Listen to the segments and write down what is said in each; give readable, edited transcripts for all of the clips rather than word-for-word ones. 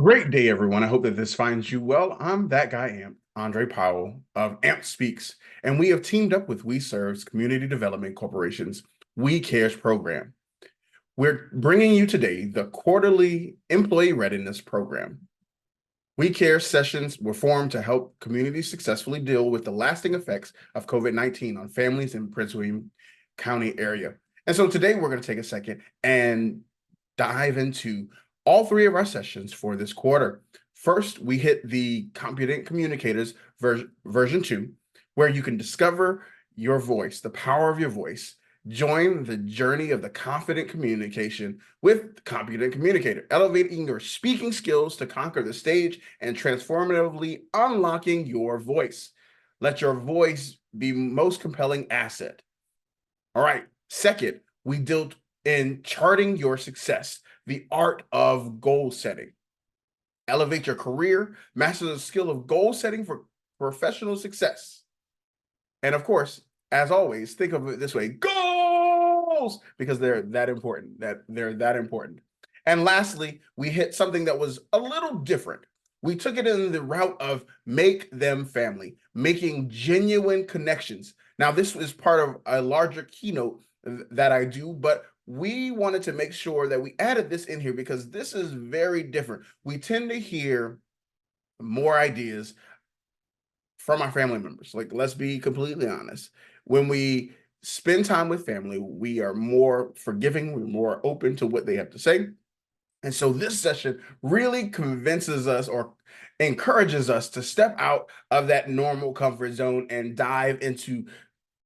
Great day, everyone. I hope that this finds you well. I'm that guy, Andre Powell of AMP Speaks, and we have teamed up with WeSERVE's Community Development Corporation's WeCARES program. We're bringing you today the quarterly Employee Readiness program. WeCARE sessions were formed to help communities successfully deal with the lasting effects of COVID-19 on families in Prince William County area. And so today we're going to take a second and dive into all three of our sessions for this quarter. First, we hit the Competent Communicators version 2, where you can discover your voice, the power of your voice. Join the journey of the confident communication with the Competent Communicator, elevating your speaking skills to conquer the stage and transformatively unlocking your voice. Let your voice be most compelling asset. All right. Second, we dealt in charting your success, the art of goal setting. Elevate your career, master the skill of goal setting for professional success. And of course, as always, think of it this way: goals, because they're that important. And lastly, we hit something that was a little different. We took it in the route of make them family, making genuine connections. Now, this is part of a larger keynote that I do, but we wanted to make sure that we added this in here because this is very different. We tend to hear more ideas from our family members. Like, let's be completely honest. When we spend time with family, we are more forgiving, we're more open to what they have to say. And so this session really convinces us or encourages us to step out of that normal comfort zone and dive into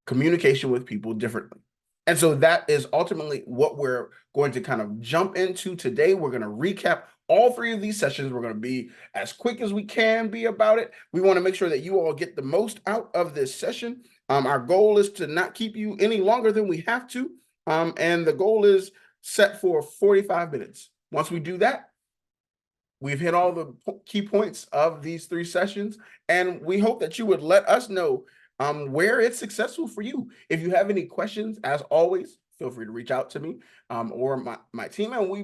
communication with people differently. And so that is ultimately what we're going to kind of jump into today. We're going to recap all three of these sessions. We're going to be as quick as we can be about it. We want to make sure that you all get the most out of this session. Our goal is to not keep you any longer than we have to. And the goal is set for 45 minutes. Once we do that, we've hit all the key points of these three sessions, and we hope that you would let us know where it's successful for you. If you have any questions, as always, feel free to reach out to me or my team, and we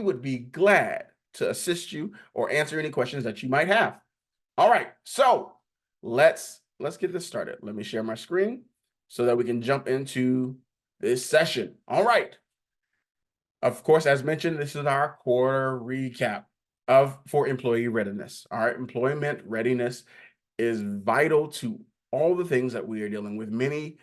would be glad to assist you or answer any questions that you might have. All right, so let's get this started. Let me share my screen so that we can jump into this session. All right. Of course, as mentioned, this is our quarter recap for employee readiness. All right, employment readiness is vital to all the things that we are dealing with. Many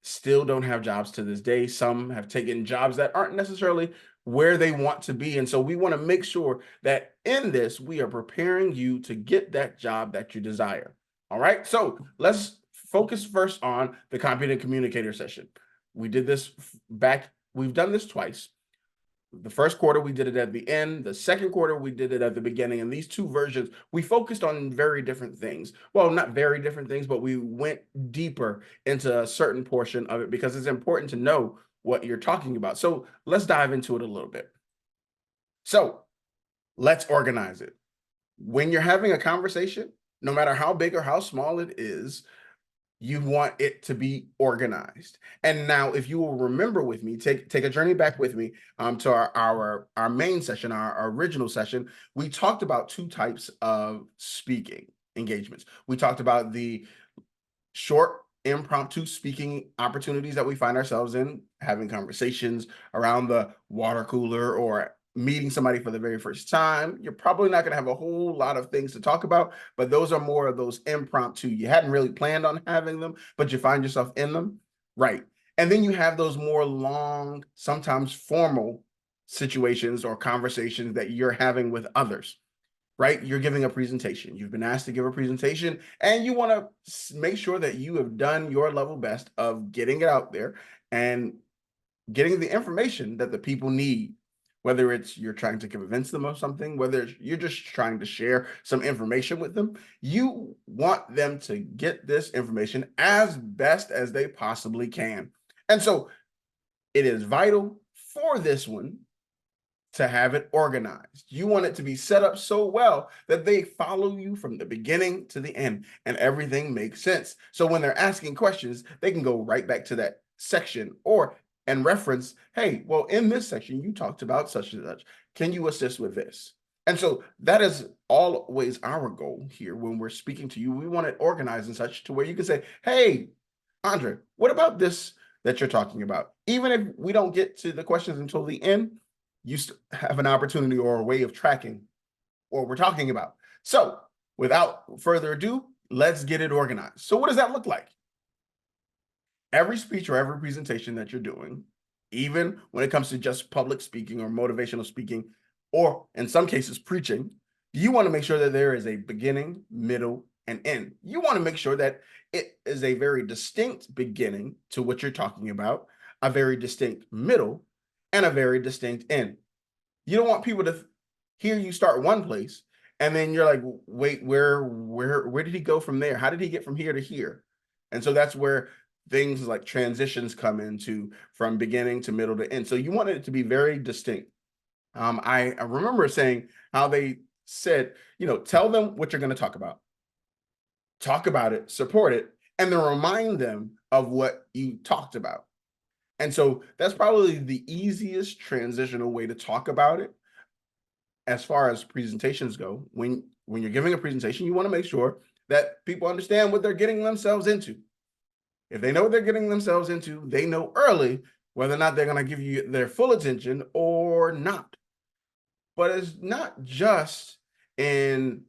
still don't have jobs to this day. Some have taken jobs that aren't necessarily where they want to be. And so we want to make sure that in this, we are preparing you to get that job that you desire. All right, so let's focus first on the competent communicator session. We did this we've done this twice. The first quarter, we did it at the end. The second quarter, we did it at the beginning. And these two versions, we focused on very different things. Well, not very different things, but we went deeper into a certain portion of it because it's important to know what you're talking about. So let's dive into it a little bit. So let's organize it. When you're having a conversation, no matter how big or how small it is, you want it to be organized. And now, if you will remember with me, take a journey back with me to our main session, our original session. We talked about two types of speaking engagements. We talked about the short, impromptu speaking opportunities that we find ourselves in, having conversations around the water cooler or meeting somebody for the very first time. You're probably not going to have a whole lot of things to talk about, but those are more of those impromptu. You hadn't really planned on having them, but you find yourself in them. Right. And then you have those more long, sometimes formal situations or conversations that you're having with others. Right? You're giving a presentation. You've been asked to give a presentation, and you want to make sure that you have done your level best of getting it out there and getting the information that the people need. Whether it's you're trying to convince them of something, whether you're just trying to share some information with them, you want them to get this information as best as they possibly can. And so it is vital for this one to have it organized. You want it to be set up so well that they follow you from the beginning to the end and everything makes sense. So when they're asking questions, they can go right back to that section and reference, hey, well, in this section, you talked about such and such. Can you assist with this? And so that is always our goal here when we're speaking to you. We want it organized in such to where you can say, hey, Andre, what about this that you're talking about? Even if we don't get to the questions until the end, you have an opportunity or a way of tracking what we're talking about. So without further ado, let's get it organized. So what does that look like? Every speech or every presentation that you're doing, even when it comes to just public speaking or motivational speaking, or in some cases preaching, you want to make sure that there is a beginning, middle, and end. You want to make sure that it is a very distinct beginning to what you're talking about, a very distinct middle, and a very distinct end. You don't want people to hear you start one place and then you're like, wait, where did he go from there? How did he get from here to here? And so that's where things like transitions come into, from beginning to middle to end. So you want it to be very distinct. I remember saying how they said, tell them what you're going to talk about it, support it, and then remind them of what you talked about. And so that's probably the easiest transitional way to talk about it. As far as presentations go, when you're giving a presentation, you want to make sure that people understand what they're getting themselves into. If they know what they're getting themselves into, they know early whether or not they're going to give you their full attention or not. But it's not just in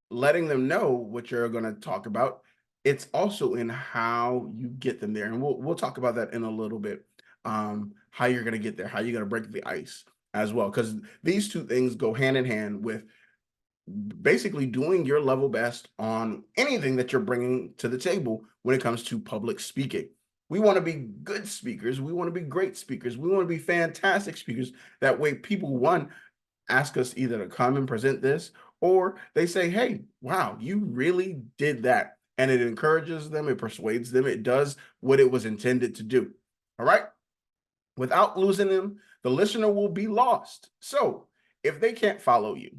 letting them know what you're going to talk about. It's also in how you get them there. And we'll talk about that in a little bit, how you're going to get there, how you're going to break the ice as well. Because these two things go hand in hand with basically doing your level best on anything that you're bringing to the table when it comes to public speaking. We want to be good speakers. We want to be great speakers. We want to be fantastic speakers. That way people, one, ask us either to come and present this, or they say, hey, wow, you really did that. And it encourages them, it persuades them, it does what it was intended to do. All right. Without losing them, the listener will be lost. So if they can't follow you,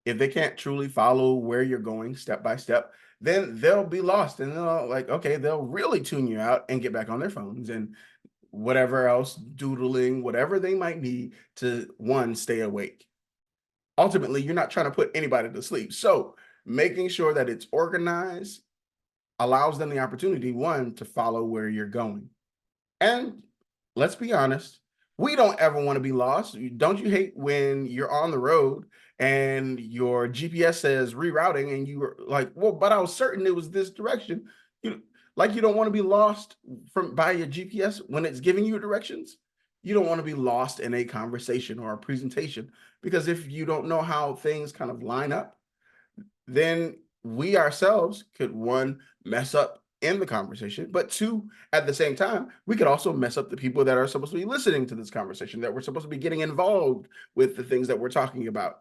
if they can't truly follow where you're going step by step, then they'll be lost and they'll really tune you out and get back on their phones and whatever else, doodling, whatever they might need to, one, stay awake. Ultimately, you're not trying to put anybody to sleep. So making sure that it's organized allows them the opportunity, one, to follow where you're going. And let's be honest, we don't ever want to be lost. Don't you hate when you're on the road and your GPS says rerouting and you were like, well, but I was certain it was this direction. You don't want to be lost by your GPS when it's giving you directions. You don't want to be lost in a conversation or a presentation, because if you don't know how things kind of line up, then we ourselves could, one, mess up in the conversation, but two, at the same time, we could also mess up the people that are supposed to be listening to this conversation, that we're supposed to be getting involved with the things that we're talking about.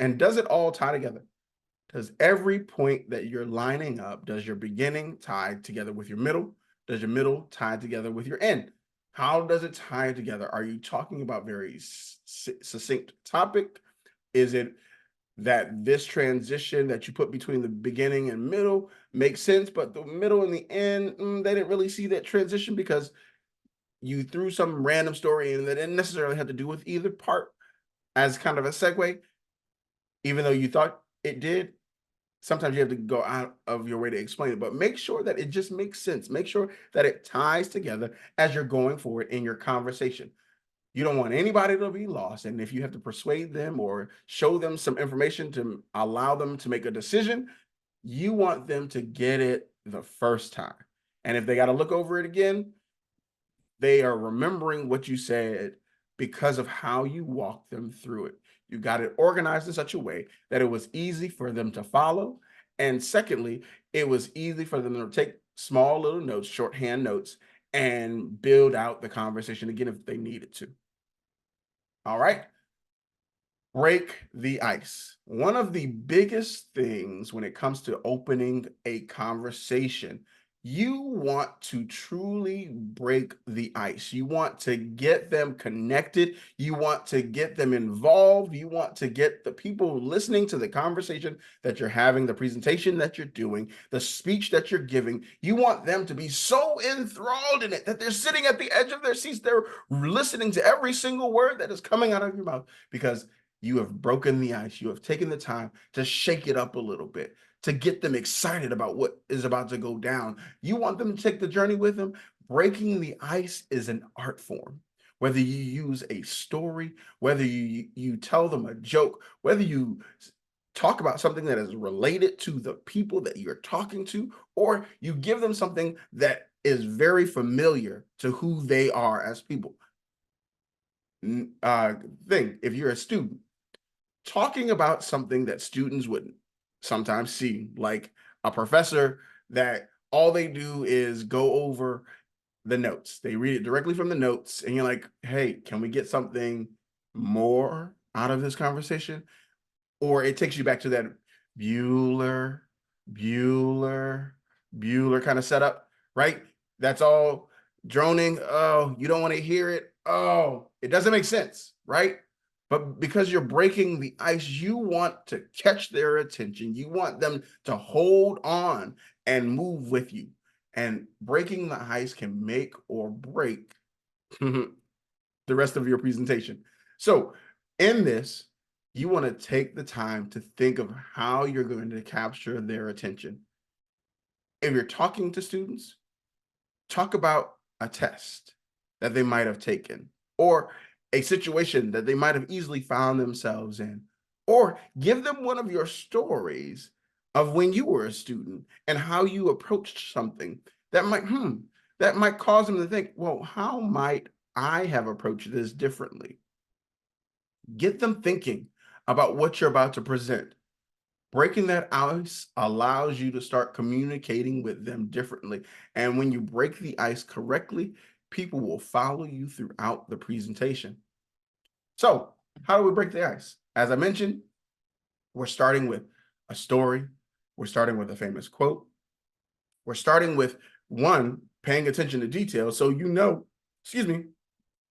And does it all tie together? Does every point that you're lining up, does your beginning tie together with your middle? Does your middle tie together with your end? How does it tie together? Are you talking about very succinct topic? Is it that this transition that you put between the beginning and middle makes sense, but the middle and the end, they didn't really see that transition because you threw some random story in that didn't necessarily have to do with either part as kind of a segue, even though you thought it did? Sometimes you have to go out of your way to explain it, but make sure that it just makes sense. Make sure that it ties together as you're going forward in your conversation. You don't want anybody to be lost. And if you have to persuade them or show them some information to allow them to make a decision, you want them to get it the first time. And if they got to look over it again, they are remembering what you said because of how you walked them through it. You got it organized in such a way that it was easy for them to follow. And secondly, it was easy for them to take small little notes, shorthand notes, and build out the conversation again if they needed to. All right. Break the ice. One of the biggest things when it comes to opening a conversation You want to truly break the ice. You want to get them connected. You want to get them involved. You want to get the people listening to the conversation that you're having, the presentation that you're doing, the speech that you're giving. You want them to be so enthralled in it that they're sitting at the edge of their seats. They're listening to every single word that is coming out of your mouth because you have broken the ice. You have taken the time to shake it up a little bit, to get them excited about what is about to go down. You want them to take the journey with them. Breaking the ice is an art form. Whether you use a story, whether you tell them a joke, whether you talk about something that is related to the people that you're talking to, or you give them something that is very familiar to who they are as people. If you're a student, talking about something that students would sometimes see, like a professor that all they do is go over the notes. They read it directly from the notes, and you're like, hey, can we get something more out of this conversation? Or it takes you back to that Bueller, Bueller, Bueller kind of setup, right? That's all droning. Oh, you don't want to hear it. Oh, it doesn't make sense, right? But because you're breaking the ice, you want to catch their attention. You want them to hold on and move with you. And breaking the ice can make or break the rest of your presentation. So in this, you want to take the time to think of how you're going to capture their attention. If you're talking to students, talk about a test that they might have taken, or a situation that they might have easily found themselves in, or give them one of your stories of when you were a student and how you approached something that might cause them to think, well, how might I have approached this differently? Get them thinking about what you're about to present. Breaking that ice allows you to start communicating with them differently. And when you break the ice correctly, people will follow you throughout the presentation. So, how do we break the ice? As I mentioned, we're starting with a story. We're starting with a famous quote. We're starting with paying attention to details so you know, excuse me,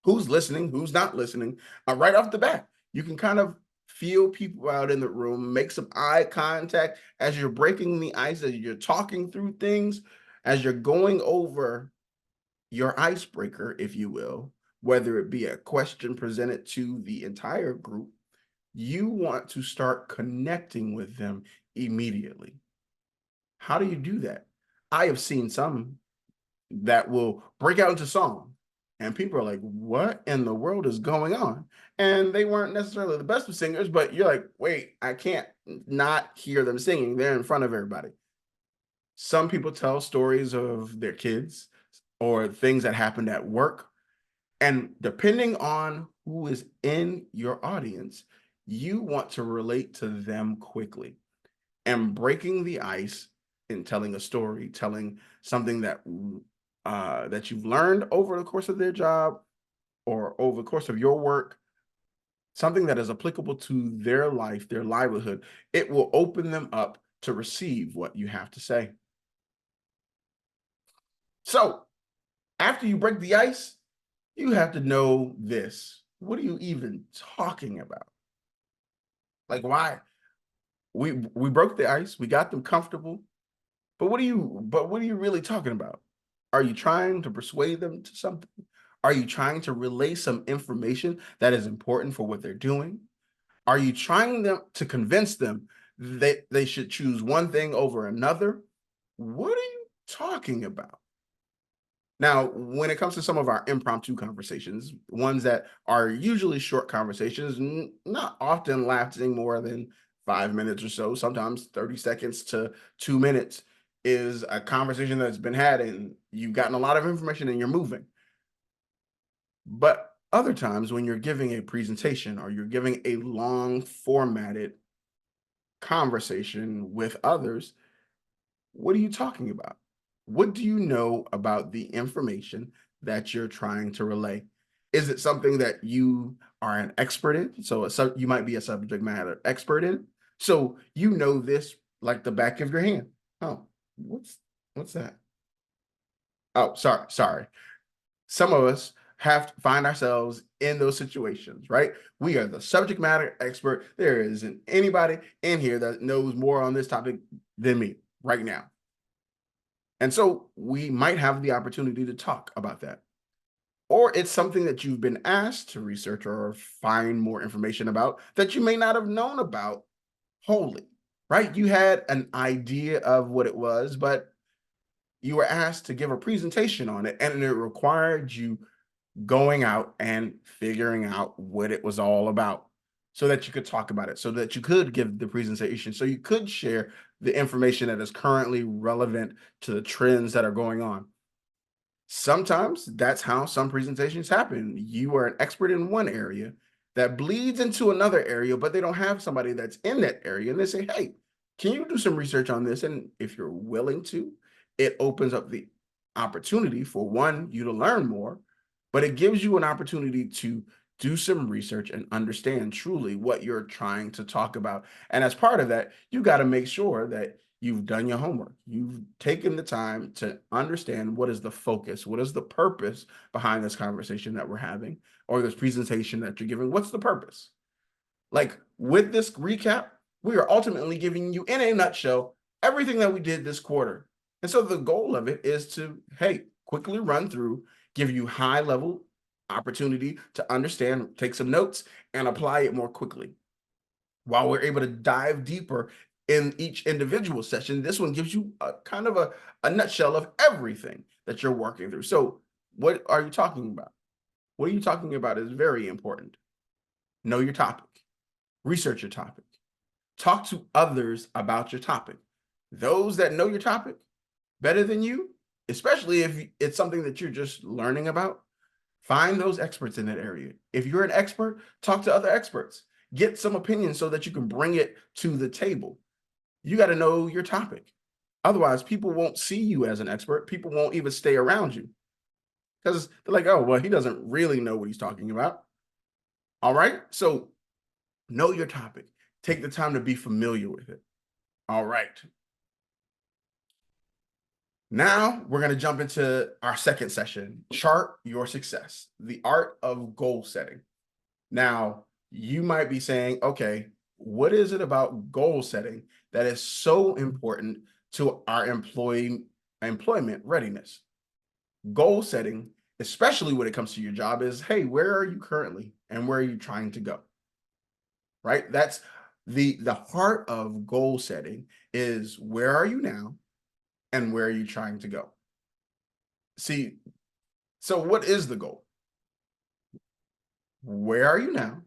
who's listening, who's not listening, right off the bat. You can kind of feel people out in the room, make some eye contact as you're breaking the ice, as you're talking through things, as you're going over your icebreaker, if you will, whether it be a question presented to the entire group. You want to start connecting with them immediately. How do you do that? I have seen some that will break out into song, and people are like, what in the world is going on? And they weren't necessarily the best of singers, but you're like, wait, I can't not hear them singing. They're in front of everybody. Some people tell stories of their kids or things that happened at work, and depending on who is in your audience, you want to relate to them quickly. And breaking the ice in telling a story, telling something that you've learned over the course of their job or over the course of your work, something that is applicable to their life, their livelihood, it will open them up to receive what you have to say. So after you break the ice, you have to know this. What are you even talking about? Like, why? We broke the ice, we got them comfortable, but what are you really talking about? Are you trying to persuade them to something? Are you trying to relay some information that is important for what they're doing? Are you trying to convince them that they should choose one thing over another? What are you talking about? Now, when it comes to some of our impromptu conversations, ones that are usually short conversations, not often lasting more than 5 minutes or so, sometimes 30 seconds to 2 minutes, is a conversation that's been had and you've gotten a lot of information and you're moving. But other times when you're giving a presentation or you're giving a long formatted conversation with others, what are you talking about? What do you know about the information that you're trying to relay? Is it something that you are an expert in? So you might be a subject matter expert in. So you know this like the back of your hand. Oh, what's that? Oh, sorry. Some of us have to find ourselves in those situations, right? We are the subject matter expert. There isn't anybody in here that knows more on this topic than me right now. And so we might have the opportunity to talk about that. Or it's something that you've been asked to research or find more information about that you may not have known about wholly, right? You had an idea of what it was, but you were asked to give a presentation on it, and it required you going out and figuring out what it was all about so that you could talk about it, so that you could give the presentation, so you could share the information that is currently relevant to the trends that are going on. Sometimes that's how some presentations happen. You are an expert in one area that bleeds into another area, but they don't have somebody that's in that area. And they say, hey, can you do some research on this? And if you're willing to, it opens up the opportunity for one, you to learn more, but it gives you an opportunity to do some research and understand truly what you're trying to talk about. And as part of that, you got to make sure that you've done your homework. You've taken the time to understand what is the focus, what is the purpose behind this conversation that we're having, or this presentation that you're giving. What's the purpose? Like with this recap, we are ultimately giving you, in a nutshell, everything that we did this quarter. And so the goal of it is to, hey, quickly run through, give you high level opportunity to understand, take some notes, and apply it more quickly. While we're able to dive deeper in each individual session, this one gives you a kind of a nutshell of everything that you're working through. So what are you talking about? What are you talking about is very important. Know your topic, research your topic, talk to others about your topic. Those that know your topic better than you, especially if it's something that you're just learning about, find those experts in that area. If you're an expert, talk to other experts. Get some opinions so that you can bring it to the table. You got to know your topic. Otherwise, people won't see you as an expert. People won't even stay around you because they're like, oh, well, he doesn't really know what he's talking about. All right. So know your topic. Take the time to be familiar with it. All right. Now we're going to jump into our second session, chart your success, the art of goal setting. Now, you might be saying, okay, what is it about goal setting that is so important to our employment readiness? Goal setting, especially when it comes to your job, is, hey, where are you currently and where are you trying to go? Right? That's the heart of goal setting is where are you now and where are you trying to go? See, so what is the goal? Where are you now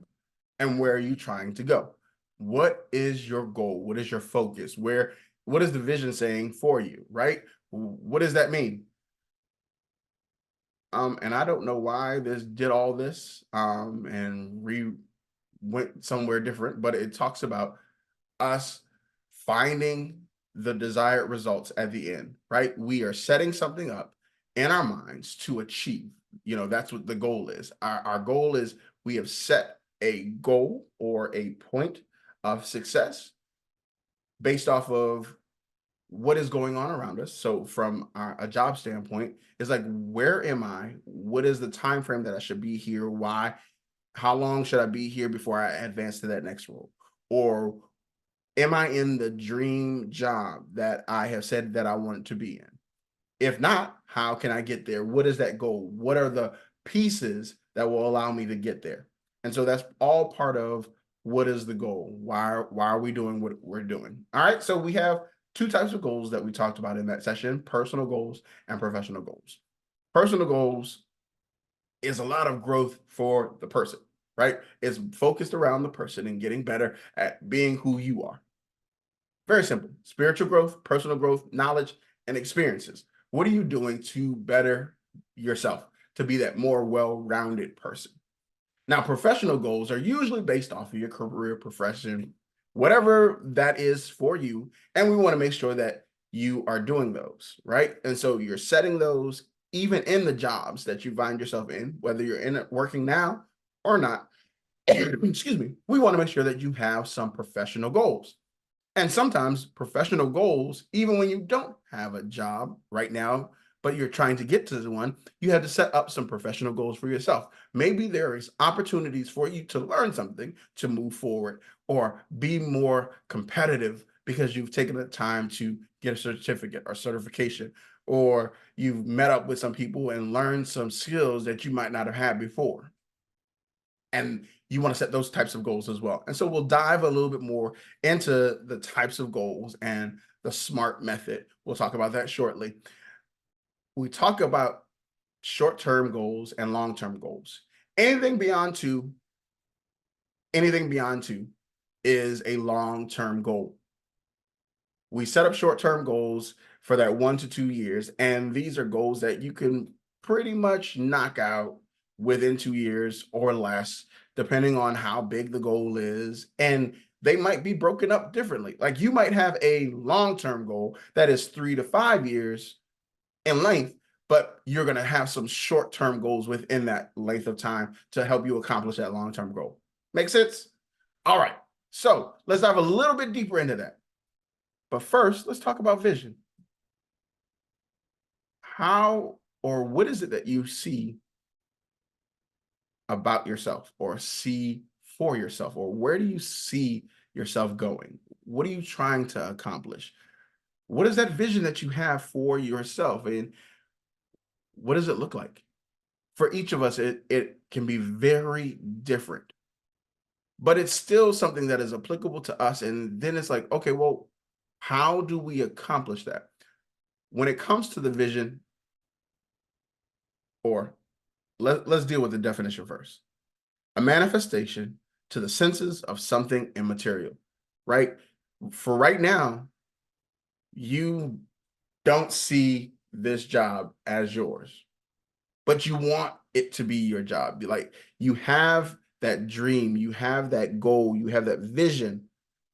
and where are you trying to go? What is your goal? What is your focus? What is the vision saying for you, right? What does that mean? And I don't know why this did all this and went somewhere different, but it talks about us finding the desired results at the end, right? We are setting something up in our minds to achieve. That's what the goal is. Our goal is we have set a goal or a point of success based off of what is going on around us. So from a job standpoint, it's like, where am I? What is the time frame that I should be here? Why? How long should I be here before I advance to that next role? Or am I in the dream job that I have said that I want to be in? If not, how can I get there? What is that goal? What are the pieces that will allow me to get there? And so that's all part of what is the goal? Why are we doing what we're doing? All right. So we have two types of goals that we talked about in that session: personal goals and professional goals. Personal goals is a lot of growth for the person, right? It's focused around the person and getting better at being who you are. Very simple. Spiritual growth, personal growth, knowledge, and experiences. What are you doing to better yourself, to be that more well-rounded person? Now, professional goals are usually based off of your career, profession, whatever that is for you. And we want to make sure that you are doing those, right? And so you're setting those even in the jobs that you find yourself in, whether you're in it working now or not. Excuse me. We want to make sure that you have some professional goals. And sometimes professional goals, even when you don't have a job right now, but you're trying to get to one, you have to set up some professional goals for yourself. Maybe there is opportunities for you to learn something to move forward or be more competitive because you've taken the time to get a certificate or certification, or you've met up with some people and learned some skills that you might not have had before. And you want to set those types of goals as well. And so we'll dive a little bit more into the types of goals and the SMART method. We'll talk about that shortly. We talk about short-term goals and long-term goals. Anything beyond two is a long-term goal. We set up short-term goals for that 1 to 2 years, and these are goals that you can pretty much knock out within 2 years or less, depending on how big the goal is. And they might be broken up differently. Like you might have a long-term goal that is 3 to 5 years in length, but you're going to have some short-term goals within that length of time to help you accomplish that long-term goal. Make sense? All right. So let's dive a little bit deeper into that. But first, let's talk about vision. How or what is it that you see about yourself or see for yourself, or where do you see yourself going? What are you trying to accomplish? What is that vision that you have for yourself, and what does it look like? For each of us, it can be very different, but it's still something that is applicable to us. And then it's like, okay, well, how do we accomplish that? When it comes to the vision, or let's deal with the definition first. A manifestation to the senses of something immaterial, right? For right now, you don't see this job as yours, but you want it to be your job. Like you have that dream, you have that goal, you have that vision.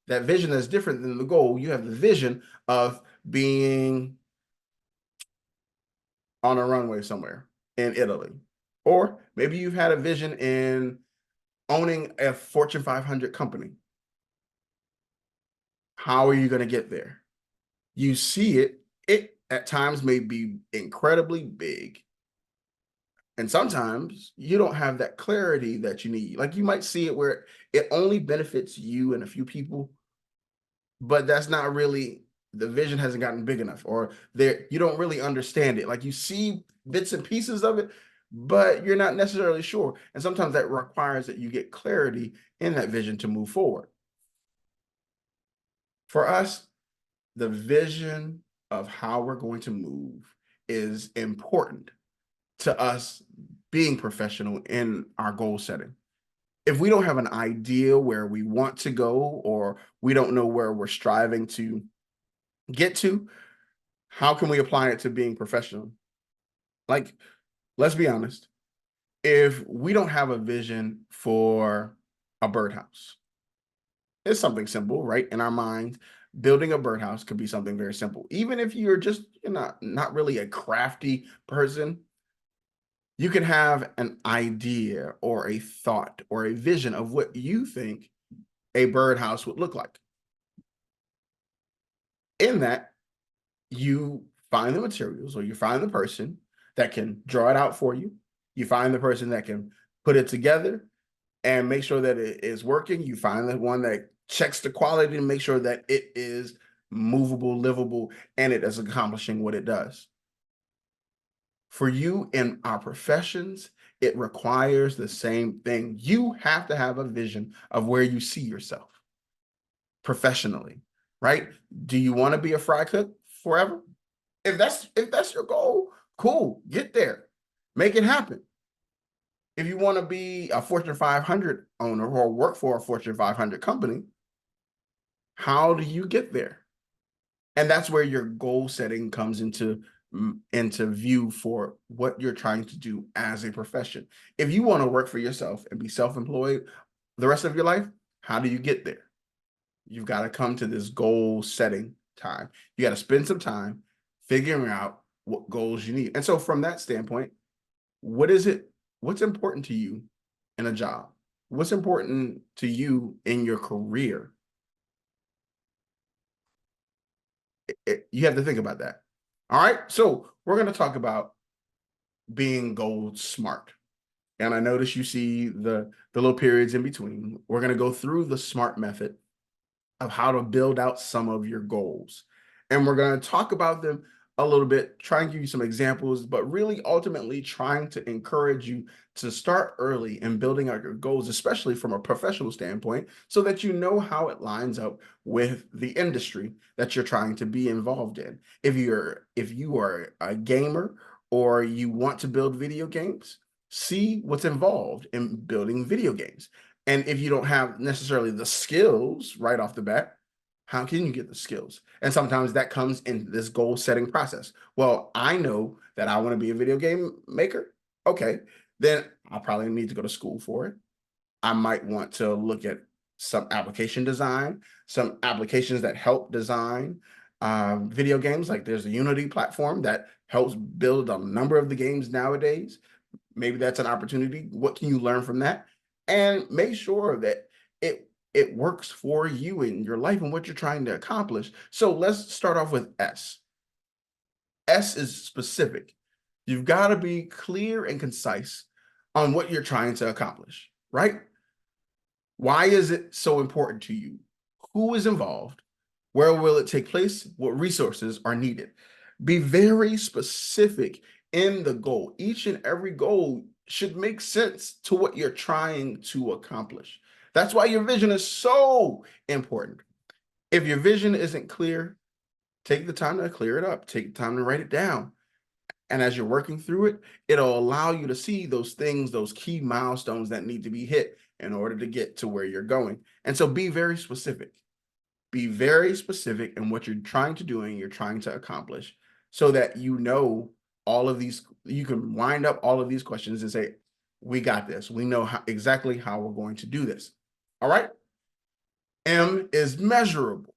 That vision is different than the goal. You have the vision of being on a runway somewhere in Italy. Or maybe you've had a vision in owning a Fortune 500 company. How are you going to get there? You see it. It at times may be incredibly big. And sometimes you don't have that clarity that you need. Like you might see it where it only benefits you and a few people, but that's not really, the vision hasn't gotten big enough, or there you don't really understand it. Like you see bits and pieces of it, but you're not necessarily sure. And sometimes that requires that you get clarity in that vision to move forward. For us, the vision of how we're going to move is important to us being professional in our goal setting. If we don't have an idea where we want to go, or we don't know where we're striving to get to, how can we apply it to being professional? Like, let's be honest. If we don't have a vision for a birdhouse, it's something simple, right? In our minds, building a birdhouse could be something very simple. Even if you're just not really a crafty person, you can have an idea or a thought or a vision of what you think a birdhouse would look like. In that, you find the materials, or you find the person that can draw it out for you. You find the person that can put it together and make sure that it is working. You find the one that checks the quality and make sure that it is movable, livable, and it is accomplishing what it does. For you in our professions, it requires the same thing. You have to have a vision of where you see yourself professionally, right? Do you want to be a fry cook forever? If that's your goal, cool, get there. Make it happen. If you want to be a Fortune 500 owner or work for a Fortune 500 company, how do you get there? And that's where your goal setting comes into view for what you're trying to do as a profession. If you want to work for yourself and be self-employed the rest of your life, how do you get there? You've got to come to this goal setting time. You got to spend some time figuring out what goals you need. And so from that standpoint, what's important to you in a job? What's important to you in your career? You have to think about that. All right, so we're going to talk about being goal smart. And I notice you see the little periods in between. We're going to go through the SMART method of how to build out some of your goals. And we're going to talk about them a little bit, try and give you some examples, but really ultimately trying to encourage you to start early in building out your goals, especially from a professional standpoint, so that you know how it lines up with the industry that you're trying to be involved in. If you are a gamer or you want to build video games, see what's involved in building video games. And if you don't have necessarily the skills right off the bat, how can you get the skills? And sometimes that comes in this goal setting process. Well, I know that I want to be a video game maker. Okay, then I probably need to go to school for it. I might want to look at some application design, some applications that help design video games. Like there's a Unity platform that helps build a number of the games nowadays. Maybe that's an opportunity. What can you learn from that? And make sure that it works for you in your life and what you're trying to accomplish. So let's start off with S. S is specific. You've got to be clear and concise on what you're trying to accomplish, right? Why is it so important to you? Who is involved? Where will it take place? What resources are needed? Be very specific in the goal. Each and every goal should make sense to what you're trying to accomplish. That's why your vision is so important. If your vision isn't clear, take the time to clear it up. Take the time to write it down. And as you're working through it, it'll allow you to see those things, those key milestones that need to be hit in order to get to where you're going. And so be very specific. Be very specific in what you're trying to do and you're trying to accomplish so that you know all of these, you can wind up all of these questions and say, we got this. We know exactly how we're going to do this. All right. M is measurable.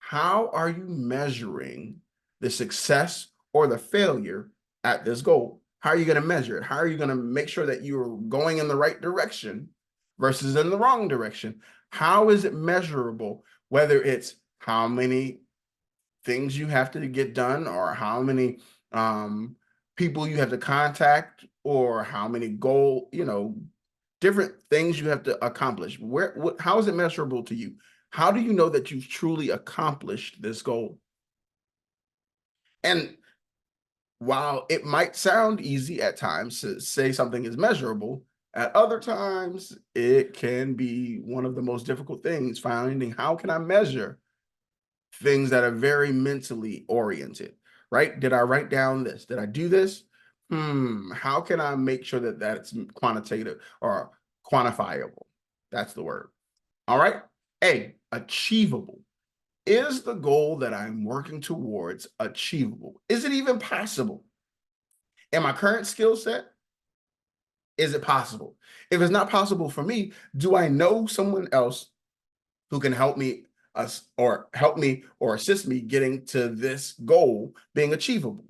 How are you measuring the success or the failure at this goal? How are you going to measure it? How are you going to make sure that you're going in the right direction versus in the wrong direction? How is it measurable? Whether it's how many things you have to get done or how many people you have to contact or how many different things you have to accomplish. How is it measurable to you? How do you know that you've truly accomplished this goal? And while it might sound easy at times to say something is measurable, at other times it can be one of the most difficult things, finding how can I measure things that are very mentally oriented, right? Did I write down this? Did I do this? How can I make sure that that's quantitative or quantifiable? That's the word. All right. A, achievable. Is the goal that I'm working towards achievable? Is it even possible? In my current skill set, is it possible? If it's not possible for me, do I know someone else who can help me or assist me getting to this goal being achievable?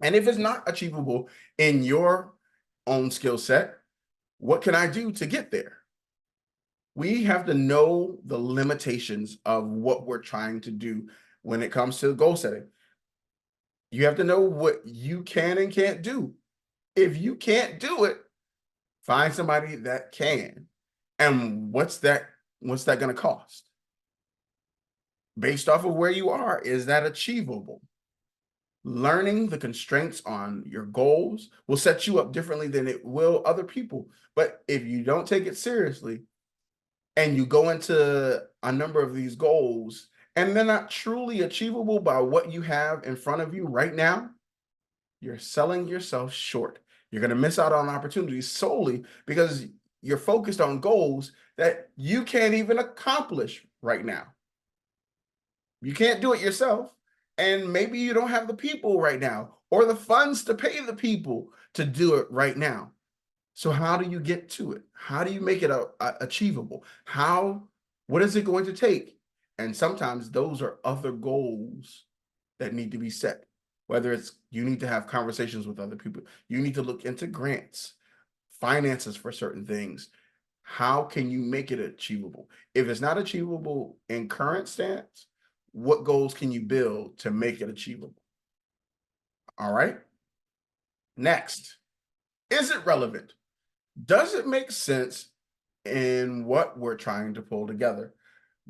And if it's not achievable in your own skill set, what can I do to get there? We have to know the limitations of what we're trying to do when it comes to goal setting. You have to know what you can and can't do. If you can't do it, find somebody that can. And what's that going to cost? Based off of where you are, is that achievable? Learning the constraints on your goals will set you up differently than it will other people. But if you don't take it seriously and you go into a number of these goals and they're not truly achievable by what you have in front of you right now, you're selling yourself short. You're going to miss out on opportunities solely because you're focused on goals that you can't even accomplish right now. You can't do it yourself. And maybe you don't have the people right now or the funds to pay the people to do it right now. So how do you get to it? How do you make it achievable? What is it going to take? And sometimes those are other goals that need to be set. Whether it's you need to have conversations with other people, you need to look into grants, finances for certain things. How can you make it achievable? If it's not achievable in current stance, what goals can you build to make it achievable? All right. Next, is it relevant? Does it make sense in what we're trying to pull together?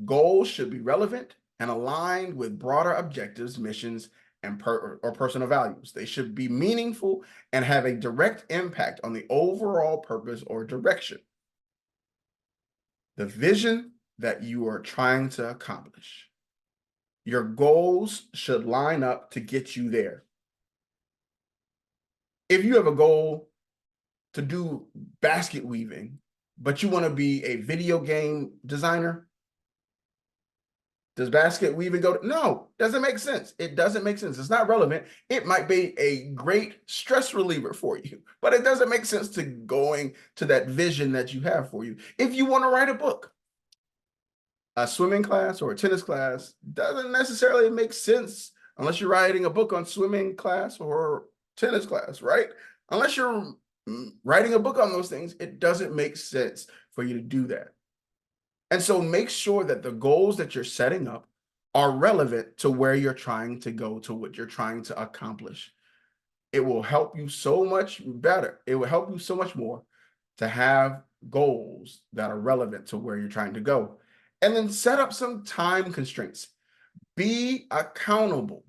Goals should be relevant and aligned with broader objectives, missions, and personal values. They should be meaningful and have a direct impact on the overall purpose or direction. The vision that you are trying to accomplish. Your goals should line up to get you there. If you have a goal to do basket weaving, but you want to be a video game designer, does basket weaving go to, no, doesn't make sense. It doesn't make sense. It's not relevant. It might be a great stress reliever for you, but it doesn't make sense to going to that vision that you have for you. If you want to write a book, a swimming class or a tennis class doesn't necessarily make sense unless you're writing a book on swimming class or tennis class, right? Unless you're writing a book on those things, it doesn't make sense for you to do that. And so make sure that the goals that you're setting up are relevant to where you're trying to go, to what you're trying to accomplish. It will help you so much better. It will help you so much more to have goals that are relevant to where you're trying to go. And then set up some time constraints. Be accountable.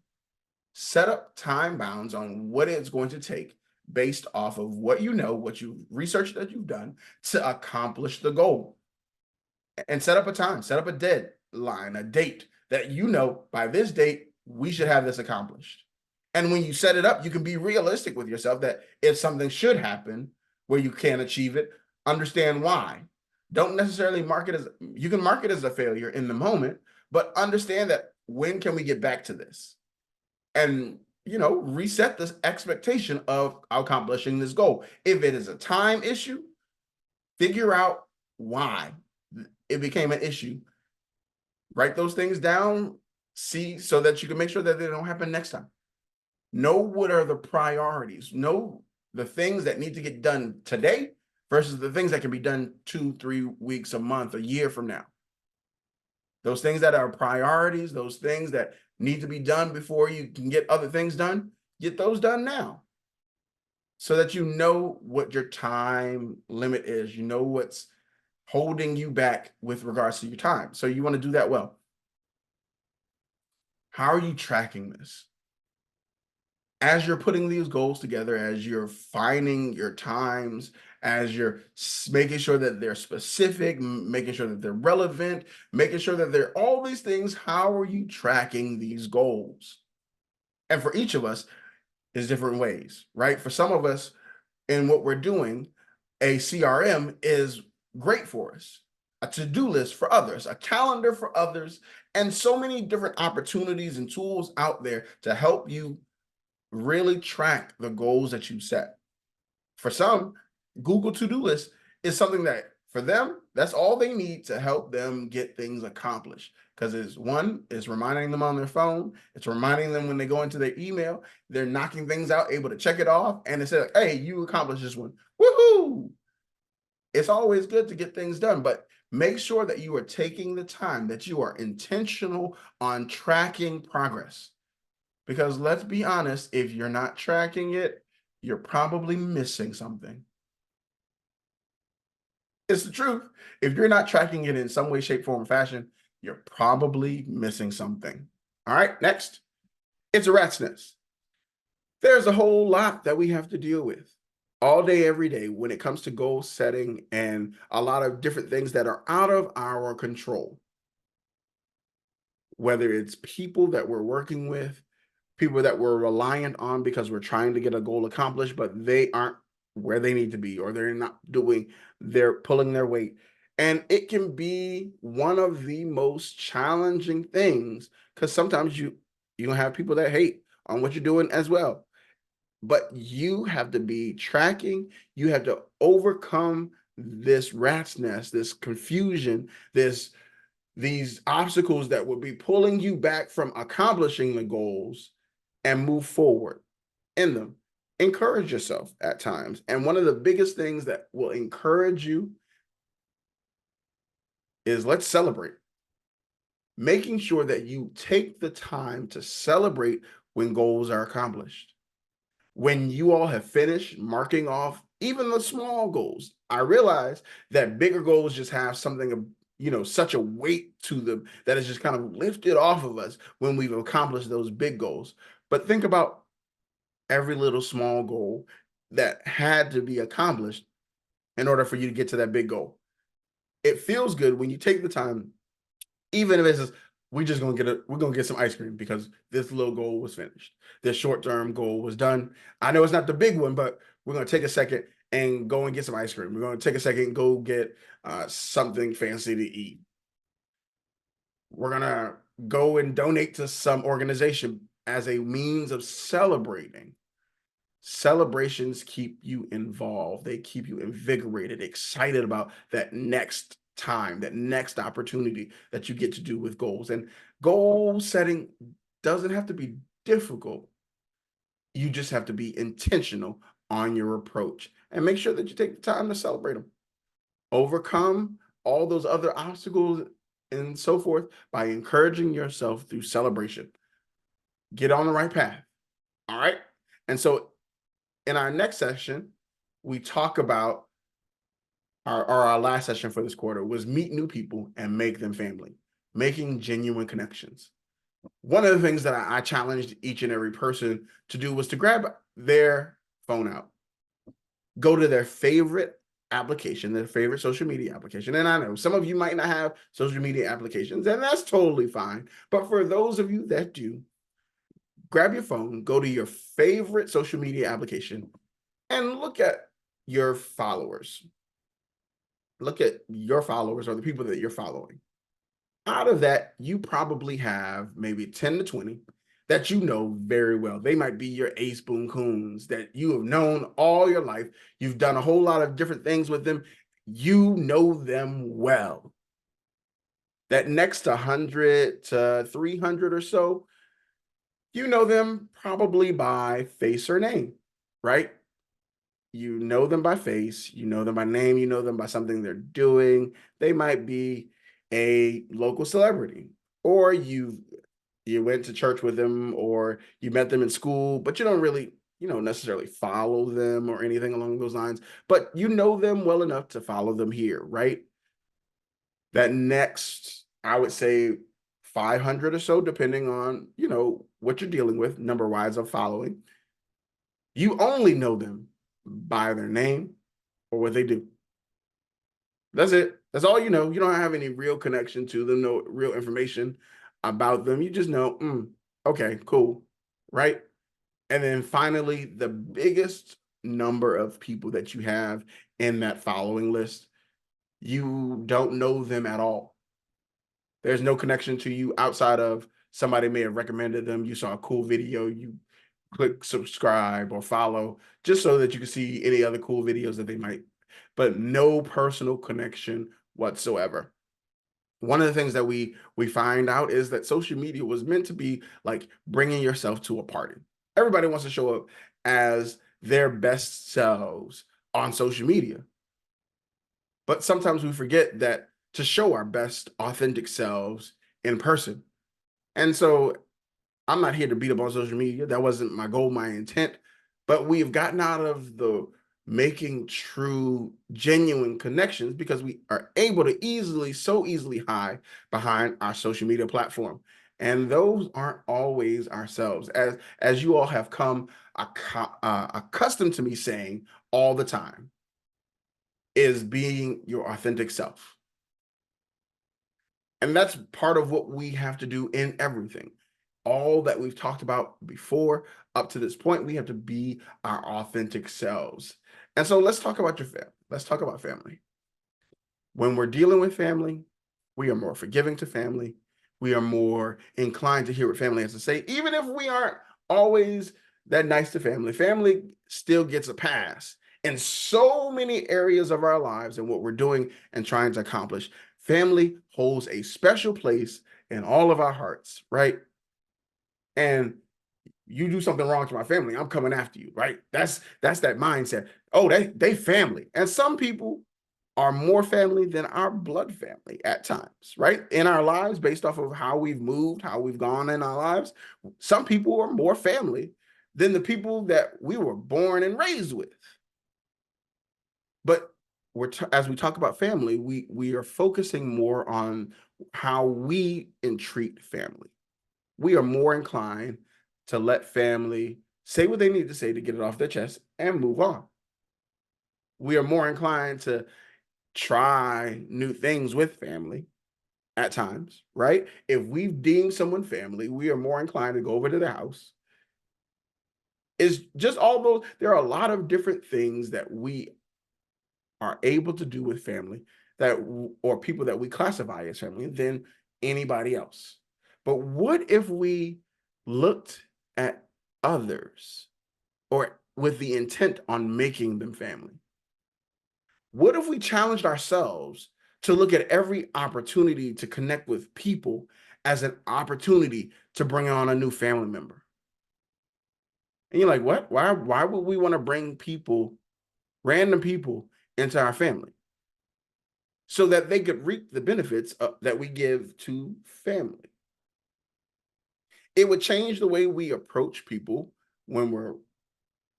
Set up time bounds on what it's going to take based off of what you know, what you've researched that you've done to accomplish the goal. And set up a time, set up a deadline, a date that you know by this date, we should have this accomplished. And when you set it up, you can be realistic with yourself that if something should happen where you can't achieve it, understand why. Don't necessarily mark it as, you can mark it as a failure in the moment, but understand that when can we get back to this? And, you know, reset this expectation of accomplishing this goal. If it is a time issue, figure out why it became an issue. Write those things down, see, so that you can make sure that they don't happen next time. Know what are the priorities. Know the things that need to get done today versus the things that can be done 2, 3 weeks, a month, a year from now. Those things that are priorities, those things that need to be done before you can get other things done, get those done now. So that you know what your time limit is. You know what's holding you back with regards to your time. So you want to do that well. How are you tracking this? As you're putting these goals together, as you're finding your times, as you're making sure that they're specific, making sure that they're relevant, making sure that they're all these things, how are you tracking these goals? And for each of us, is different ways, right? For some of us, in what we're doing, a CRM is great for us. A to-do list for others, a calendar for others, and so many different opportunities and tools out there to help you really track the goals that you set. For some, Google to-do list is something that for them, that's all they need to help them get things accomplished. Because it's reminding them on their phone, it's reminding them when they go into their email, they're knocking things out, able to check it off, and it says, hey, you accomplished this one. Woohoo! It's always good to get things done, but make sure that you are taking the time, that you are intentional on tracking progress. Because let's be honest, if you're not tracking it, you're probably missing something. It's the truth. If you're not tracking it in some way, shape, form, or fashion, you're probably missing something. All right, next, it's a rat's nest. There's a whole lot that we have to deal with all day, every day when it comes to goal setting and a lot of different things that are out of our control. Whether it's people that we're working with, people that we're reliant on because we're trying to get a goal accomplished, but they aren't where they need to be, or they're pulling their weight. And it can be one of the most challenging things because sometimes you have people that hate on what you're doing as well. But you have to be tracking, you have to overcome this rat's nest, this confusion, these obstacles that will be pulling you back from accomplishing the goals and move forward in them. Encourage yourself at times. And one of the biggest things that will encourage you is let's celebrate. Making sure that you take the time to celebrate when goals are accomplished. When you all have finished marking off even the small goals, I realize that bigger goals just have something, such a weight to them that is just kind of lifted off of us when we've accomplished those big goals. But think about every little small goal that had to be accomplished in order for you to get to that big goal. It feels good when you take the time, even if it's we're gonna get some ice cream because this little goal was finished. This short-term goal was done. I know it's not the big one, but we're gonna take a second and go and get some ice cream. We're gonna take a second and go get something fancy to eat. We're gonna go and donate to some organization as a means of celebrating. Celebrations keep you involved. They keep you invigorated, excited about that next time, that next opportunity that you get to do with goals. And goal setting doesn't have to be difficult. You just have to be intentional on your approach and make sure that you take the time to celebrate them. Overcome all those other obstacles and so forth by encouraging yourself through celebration. Get on the right path. All right. And so in our next session, we talk about our last session for this quarter was meet new people and make them family, making genuine connections. One of the things that I challenged each and every person to do was to grab their phone out, go to their favorite application, their favorite social media application. And I know some of you might not have social media applications, and that's totally fine. But for those of you that do, grab your phone, go to your favorite social media application, and look at your followers. Look at your followers or the people that you're following. Out of that, you probably have maybe 10 to 20 that you know very well. They might be your ace boon coons that you have known all your life. You've done a whole lot of different things with them. You know them well. That next 100 to 300 or so, you know them probably by face or name, right? You know them by face, you know them by name, you know them by something they're doing. They might be a local celebrity, or you went to church with them, or you met them in school, but you don't really, necessarily follow them or anything along those lines, but you know them well enough to follow them here, right? That next, I would say 500 or so, depending on, what you're dealing with, number wise of following. You only know them by their name or what they do. That's it. That's all you know. You don't have any real connection to them, no real information about them. You just know, okay, cool, right? And then finally, the biggest number of people that you have in that following list, you don't know them at all. There's no connection to you outside of somebody may have recommended them. You saw a cool video, you click subscribe or follow just so that you can see any other cool videos that they might, but no personal connection whatsoever. One of the things that we find out is that social media was meant to be like bringing yourself to a party. Everybody wants to show up as their best selves on social media. But sometimes we forget that to show our best authentic selves in person. And so I'm not here to beat up on social media. That wasn't my goal, my intent. But we've gotten out of the making true, genuine connections because we are able to so easily hide behind our social media platform. And those aren't always ourselves, as you all have come accustomed to me saying all the time, is being your authentic self. And that's part of what we have to do in everything. All that we've talked about before, up to this point, we have to be our authentic selves. And so let's talk about your family. Let's talk about family. When we're dealing with family, we are more forgiving to family. We are more inclined to hear what family has to say, even if we aren't always that nice to family. Family still gets a pass in so many areas of our lives and what we're doing and trying to accomplish. Family holds a special place in all of our hearts, right? And you do something wrong to my family, I'm coming after you, right? That's that mindset. Oh, they family. And some people are more family than our blood family at times, right? In our lives, based off of how we've moved, how we've gone in our lives. Some people are more family than the people that we were born and raised with. But as we talk about family, we are focusing more on how we entreat family. We are more inclined to let family say what they need to say to get it off their chest and move on. We are more inclined to try new things with family at times, right? If we've deemed someone family, we are more inclined to go over to their house. It's just all those, there are a lot of different things that we are able to do with family that, or people that we classify as family than anybody else. But what if we looked at others or with the intent on making them family? What if we challenged ourselves to look at every opportunity to connect with people as an opportunity to bring on a new family member? And you're like, what? Why would we want to bring people, random people, into our family? So that they could reap the benefits that we give to family. It would change the way we approach people when we're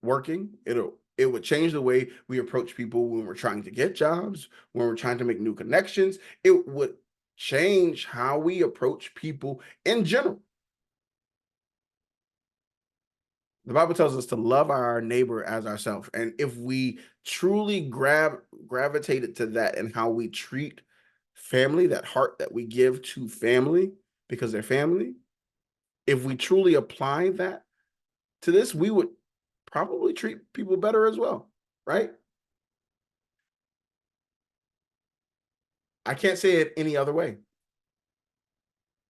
working. It would change the way we approach people when we're trying to get jobs, when we're trying to make new connections. It would change how we approach people in general. The Bible tells us to love our neighbor as ourselves. And if we truly gravitated to that and how we treat family, that heart that we give to family because they're family, if we truly apply that to this, we would probably treat people better as well, right? I can't say it any other way.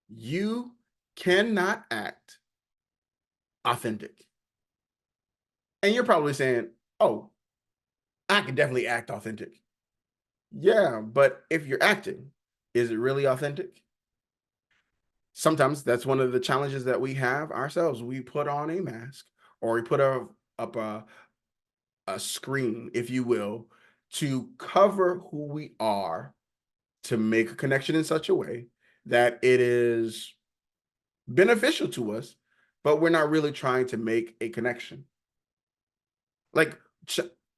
You cannot act authentic. And you're probably saying, oh, I can definitely act authentic. Yeah, but if you're acting, is it really authentic? Sometimes that's one of the challenges that we have ourselves. We put on a mask or we put up a screen, if you will, to cover who we are, to make a connection in such a way that it is beneficial to us, but we're not really trying to make a connection. Like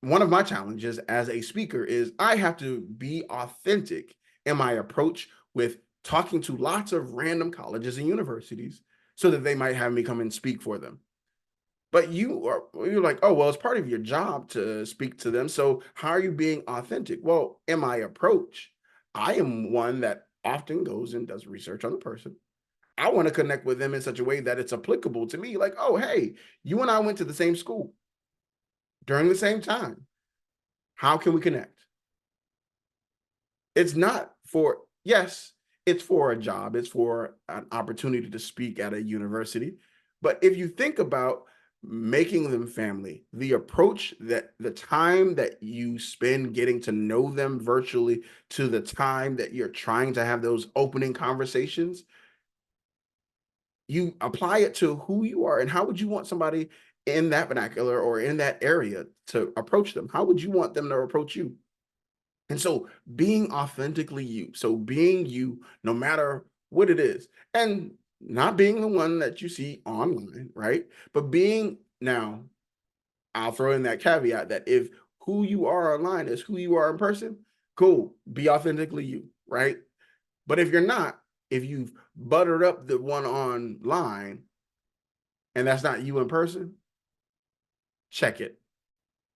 one of my challenges as a speaker is I have to be authentic in my approach with talking to lots of random colleges and universities so that they might have me come and speak for them. But you're like, oh, well, it's part of your job to speak to them. So how are you being authentic? Well, in my approach, I am one that often goes and does research on the person. I want to connect with them in such a way that it's applicable to me. Like, oh, hey, you and I went to the same school during the same time. How can we connect? It's not for, yes, it's for a job. It's for an opportunity to speak at a university. But if you think about making them family, the approach, that the time that you spend getting to know them virtually to the time that you're trying to have those opening conversations, you apply it to who you are and how would you want somebody in that vernacular or in that area to approach them? How would you want them to approach you? And so being authentically you, so being you no matter what it is, and not being the one that you see online, right? But being, now, I'll throw in that caveat that if who you are online is who you are in person, cool, be authentically you, right? But if you're not, if you've buttered up the one online and that's not you in person, check it.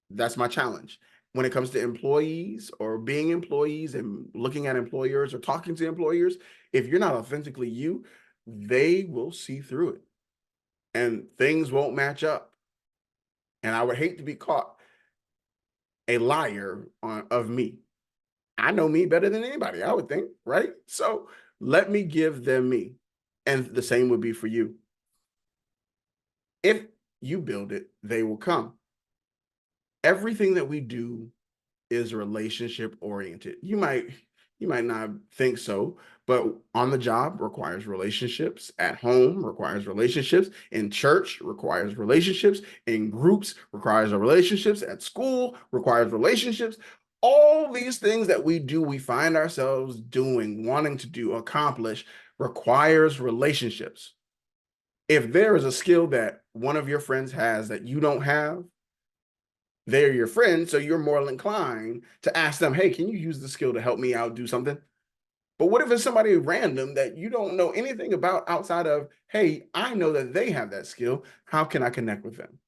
That's my challenge. When it comes to employees or being employees and looking at employers or talking to employers, if you're not authentically you, they will see through it and things won't match up. And I would hate to be caught a liar of me. I know me better than anybody, I would think, right? So let me give them me. And the same would be for you. If you build it, they will come. Everything that we do is relationship oriented. You might not think so, but on the job requires relationships, at home requires relationships, in church requires relationships, in groups requires relationships, at school requires relationships. All these things that we do, we find ourselves doing, wanting to do, accomplish, requires relationships. If there is a skill that one of your friends has that you don't have, they're your friend, so you're more inclined to ask them, hey, can you use the skill to help me out do something? But what if it's somebody random that you don't know anything about outside of, hey, I know that they have that skill. How can I connect with them?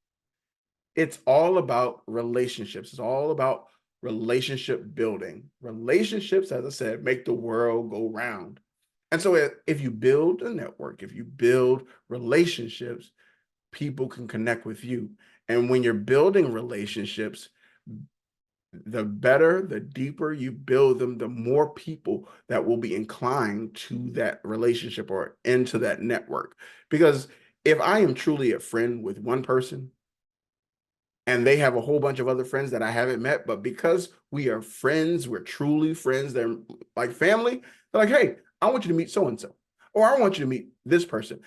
It's all about relationships. It's all about relationship building. Relationships, as I said, make the world go round. And so if you build a network, if you build relationships, people can connect with you. And when you're building relationships, the better, the deeper you build them, the more people that will be inclined to that relationship or into that network. Because if I am truly a friend with one person and they have a whole bunch of other friends that I haven't met, but because we are friends, we're truly friends, they're like family, they're like, hey, I want you to meet so-and-so, or I want you to meet this person.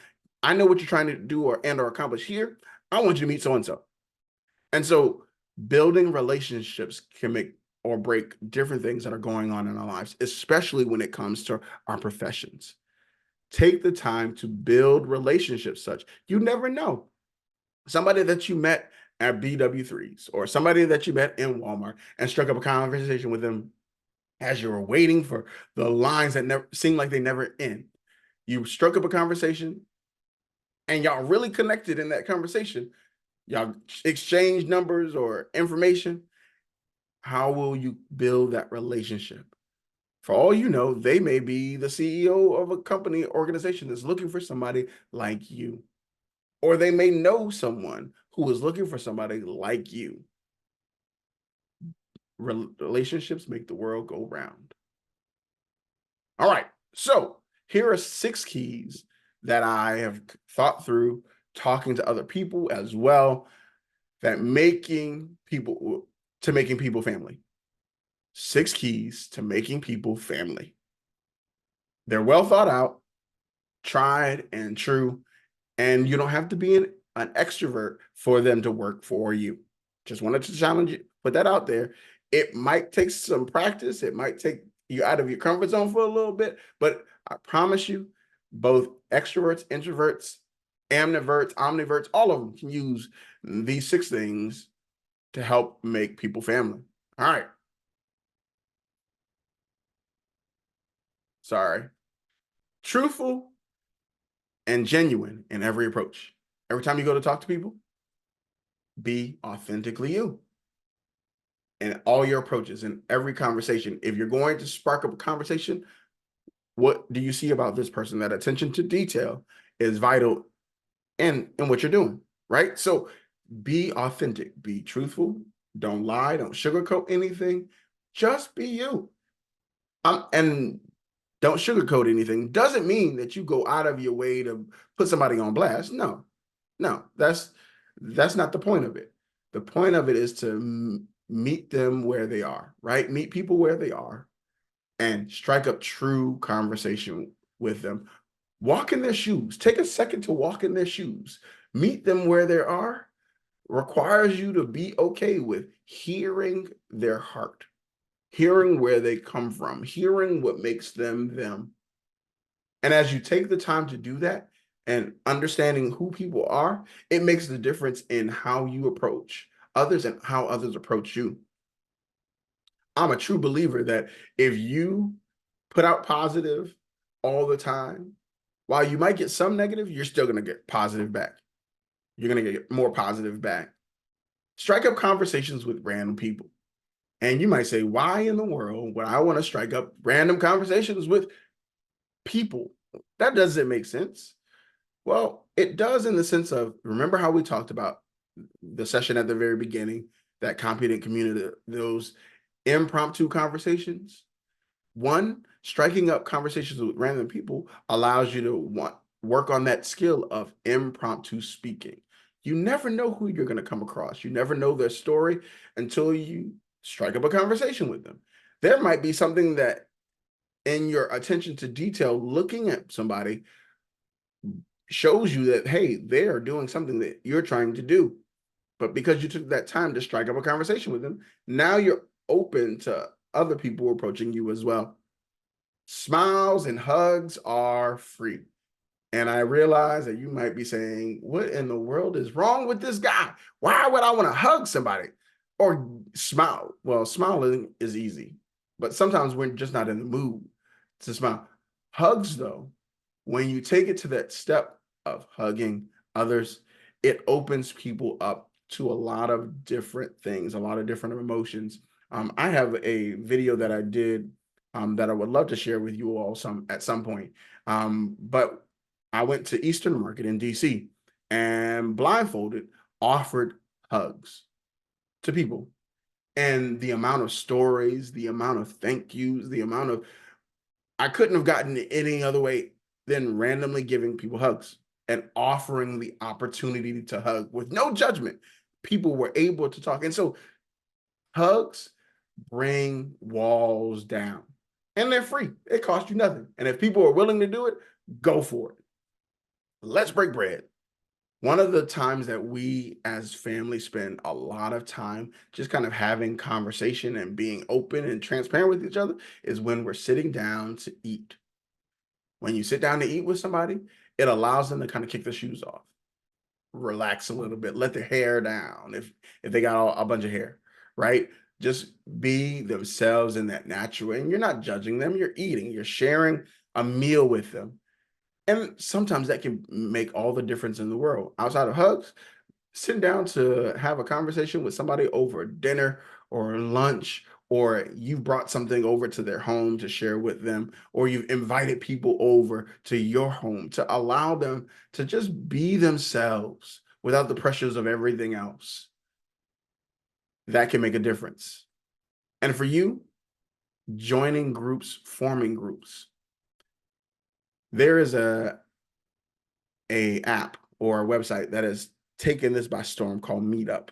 I know what you're trying to do or accomplish here. I want you to meet so-and-so. And so building relationships can make or break different things that are going on in our lives, especially when it comes to our professions. Take the time to build relationships such you never know. Somebody that you met at BW3s or somebody that you met in Walmart and struck up a conversation with them as you were waiting for the lines that never seemed like they never end. You struck up a conversation and y'all really connected in that conversation. Y'all exchange numbers or information. How will you build that relationship? For all you know, they may be the CEO of a company organization that's looking for somebody like you. Or they may know someone who is looking for somebody like you. Relationships make the world go round. All right, so here are 6 keys that I have thought through talking to other people as well that making people family. 6 keys to making people family. They're well thought out, tried and true, and you don't have to be an extrovert for them to work for you. Just wanted to challenge you, put that out there. It might take some practice. It might take you out of your comfort zone for a little bit, but I promise you, both extroverts, introverts, ambiverts, omniverts, all of them can use these 6 things to help make people family. All right. Sorry. Truthful and genuine in every approach. Every time you go to talk to people, be authentically you in all your approaches in every conversation. If you're going to spark up a conversation, what do you see about this person? That attention to detail is vital in what you're doing, right? So be authentic, be truthful, don't lie, don't sugarcoat anything, just be you. And don't sugarcoat anything. Doesn't mean that you go out of your way to put somebody on blast. No, no, that's not the point of it. The point of it is to meet them where they are, right? Meet people where they are and strike up true conversation with them. Walk in their shoes. Take a second to walk in their shoes. Meet them where they are requires you to be okay with hearing their heart, hearing where they come from, hearing what makes them them. And as you take the time to do that and understanding who people are, it makes the difference in how you approach others and how others approach you. I'm a true believer that if you put out positive all the time, while you might get some negative, you're still going to get positive back. You're going to get more positive back. Strike up conversations with random people. And you might say, why in the world would I want to strike up random conversations with people? That doesn't make sense. Well, it does in the sense of, remember how we talked about the session at the very beginning, that competent community, those impromptu conversations? One, striking up conversations with random people allows you to work on that skill of impromptu speaking. You never know who you're going to come across. You never know their story until you strike up a conversation with them. There might be something that in your attention to detail, looking at somebody shows you that, hey, they are doing something that you're trying to do. But because you took that time to strike up a conversation with them, now you're open to other people approaching you as well. Smiles and hugs are free. And I realize that you might be saying, what in the world is wrong with this guy? Why would I want to hug somebody or smile? Well, smiling is easy, but sometimes we're just not in the mood to smile. Hugs, though, when you take it to that step of hugging others, it opens people up to a lot of different things, a lot of different emotions. I have a video that I did that I would love to share with you all at some point. But I went to Eastern Market in DC and blindfolded offered hugs to people. And the amount of stories, the amount of thank yous, the amount of, I couldn't have gotten it any other way than randomly giving people hugs and offering the opportunity to hug with no judgment. People were able to talk. And so hugs bring walls down and they're free. It costs you nothing. And if people are willing to do it, go for it. Let's break bread. One of the times that we as family spend a lot of time just kind of having conversation and being open and transparent with each other is when we're sitting down to eat. When you sit down to eat with somebody, it allows them to kind of kick their shoes off, relax a little bit, let their hair down if they got a bunch of hair, right? Just be themselves in that natural, and you're not judging them, you're eating, you're sharing a meal with them. And sometimes that can make all the difference in the world. Outside of hugs, sitting down to have a conversation with somebody over dinner or lunch, or you've brought something over to their home to share with them, or you've invited people over to your home to allow them to just be themselves without the pressures of everything else. That can make a difference. And for you, joining groups, forming groups. There is a app or a website that has taken this by storm called Meetup.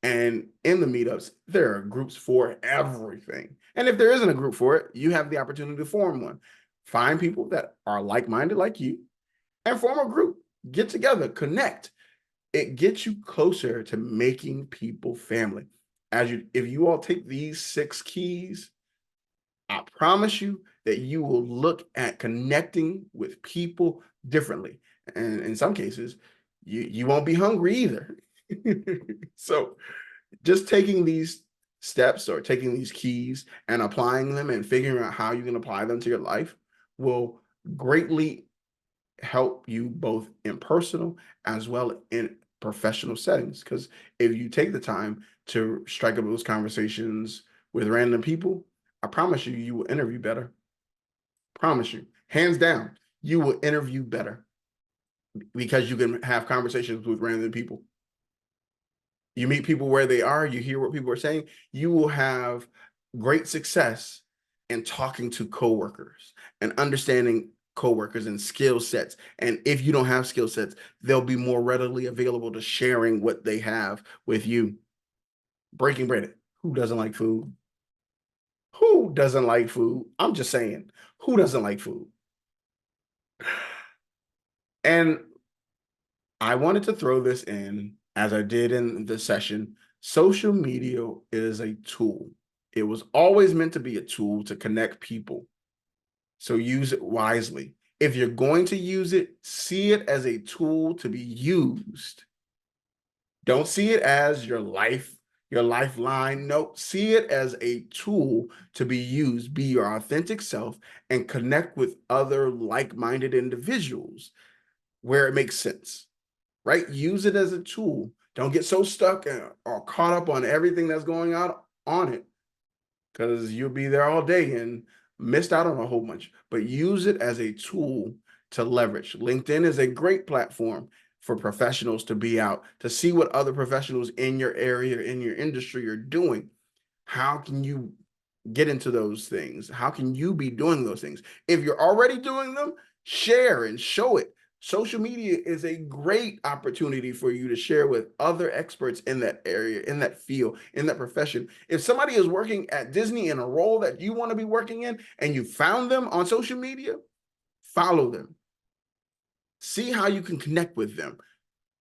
And in the meetups, there are groups for everything. And if there isn't a group for it, you have the opportunity to form one. Find people that are like-minded like you and form a group. Get together, connect. It gets you closer to making people family. If you all take these 6 keys, I promise you that you will look at connecting with people differently. And in some cases, you won't be hungry either. So just taking these steps or taking these keys and applying them and figuring out how you can apply them to your life will greatly help you both in personal as well in professional settings. Because if you take the time to strike up those conversations with random people, I promise you, you will interview better. Promise you, hands down, you will interview better because you can have conversations with random people. You meet people where they are, you hear what people are saying, you will have great success in talking to coworkers and understanding coworkers and skill sets. And if you don't have skill sets, they'll be more readily available to sharing what they have with you. Breaking bread. Who doesn't like food? Who doesn't like food? I'm just saying, who doesn't like food? And I wanted to throw this in as I did in the session. Social media is a tool. It was always meant to be a tool to connect people. So use it wisely. If you're going to use it, see it as a tool to be used. Don't see it as your lifeline. No, see it as a tool to be used. Be your authentic self and connect with other like-minded individuals where it makes sense, right? Use it as a tool. Don't get so stuck or caught up on everything that's going on it, because you'll be there all day and missed out on a whole bunch. But use it as a tool to leverage. LinkedIn is a great platform for professionals to be out, to see what other professionals in your area, in your industry are doing. How can you get into those things? How can you be doing those things? If you're already doing them, share and show it. Social media is a great opportunity for you to share with other experts in that area, in that field, in that profession. If somebody is working at Disney in a role that you want to be working in and you found them on social media, follow them. See how you can connect with them.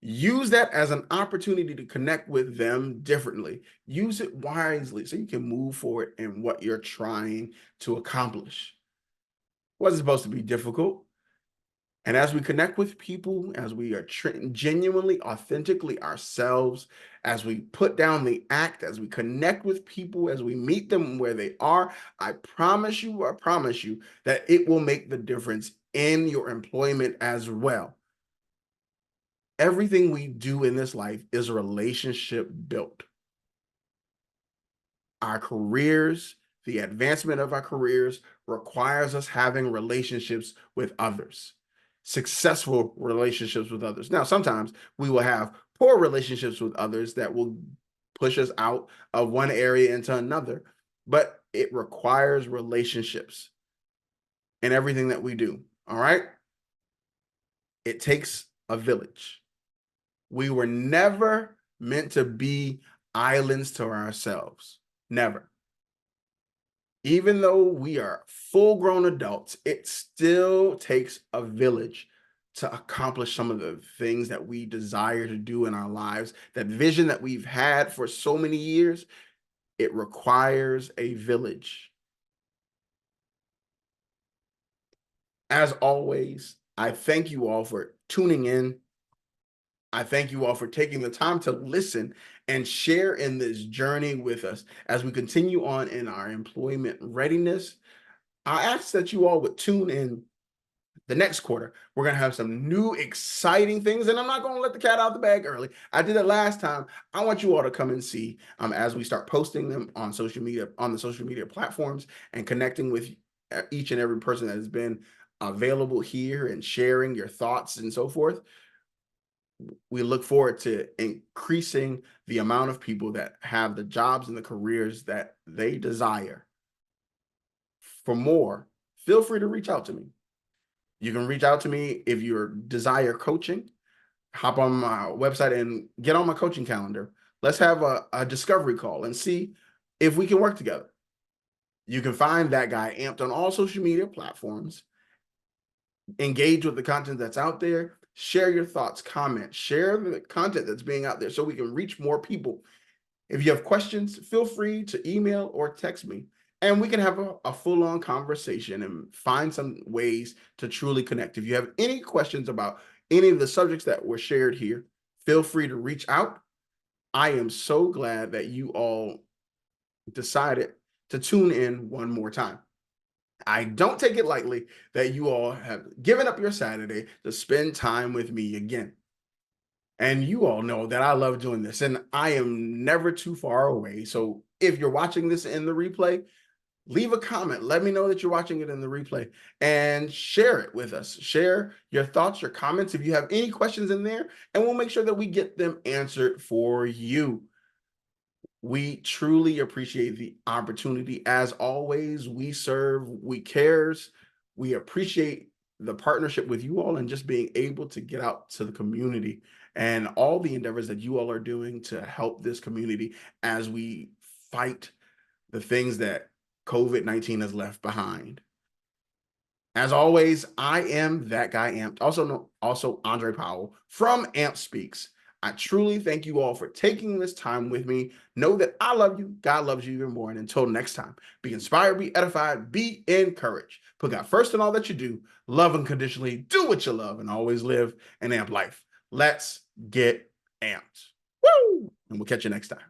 Use that as an opportunity to connect with them differently. Use it wisely so you can move forward in what you're trying to accomplish. It wasn't supposed to be difficult. And as we connect with people, as we are genuinely, authentically ourselves, as we put down the act, as we connect with people, as we meet them where they are, I promise you that it will make the difference in your employment as well. Everything we do in this life is a relationship built. Our careers, the advancement of our careers requires us having relationships with others, successful relationships with others. Now, sometimes we will have poor relationships with others that will push us out of one area into another, but it requires relationships in everything that we do. All right. It takes a village. We were never meant to be islands to ourselves. Never. Even though we are full-grown adults, it still takes a village to accomplish some of the things that we desire to do in our lives. That vision that we've had for so many years, it requires a village. As always, I thank you all for tuning in. I thank you all for taking the time to listen and share in this journey with us as we continue on in our employment readiness. I ask that you all would tune in the next quarter. We're going to have some new exciting things, and I'm not going to let the cat out the bag early. I did it last time. I want you all to come and see as we start posting them on social media, on the social media platforms, and connecting with each and every person that has been available here and sharing your thoughts and so forth. We look forward to increasing the amount of people that have the jobs and the careers that they desire. For more, feel free to reach out to me. You can reach out to me if you desire coaching. Hop on my website and get on my coaching calendar. Let's have a discovery call and see if we can work together. You can find That Guy Amped on all social media platforms. Engage with the content that's out there. Share your thoughts, comment, share the content that's being out there so we can reach more people. If you have questions, feel free to email or text me, and we can have a full-on conversation and find some ways to truly connect. If you have any questions about any of the subjects that were shared here, feel free to reach out. I am so glad that you all decided to tune in one more time. I don't take it lightly that you all have given up your Saturday to spend time with me again. And you all know that I love doing this, and I am never too far away. So if you're watching this in the replay, leave a comment. Let me know that you're watching it in the replay and share it with us. Share your thoughts, your comments, if you have any questions in there, and we'll make sure that we get them answered for you. We truly appreciate the opportunity. As always, WeCARES. We appreciate the partnership with you all and just being able to get out to the community and all the endeavors that you all are doing to help this community as we fight the things that COVID-19 has left behind. As always, I am That Guy Amped, also Andre Powell from Amp Speaks. I truly thank you all for taking this time with me. Know that I love you. God loves you even more. And until next time, be inspired, be edified, be encouraged. Put God first in all that you do. Love unconditionally. Do what you love and always live an amp life. Let's get amped. Woo! And we'll catch you next time.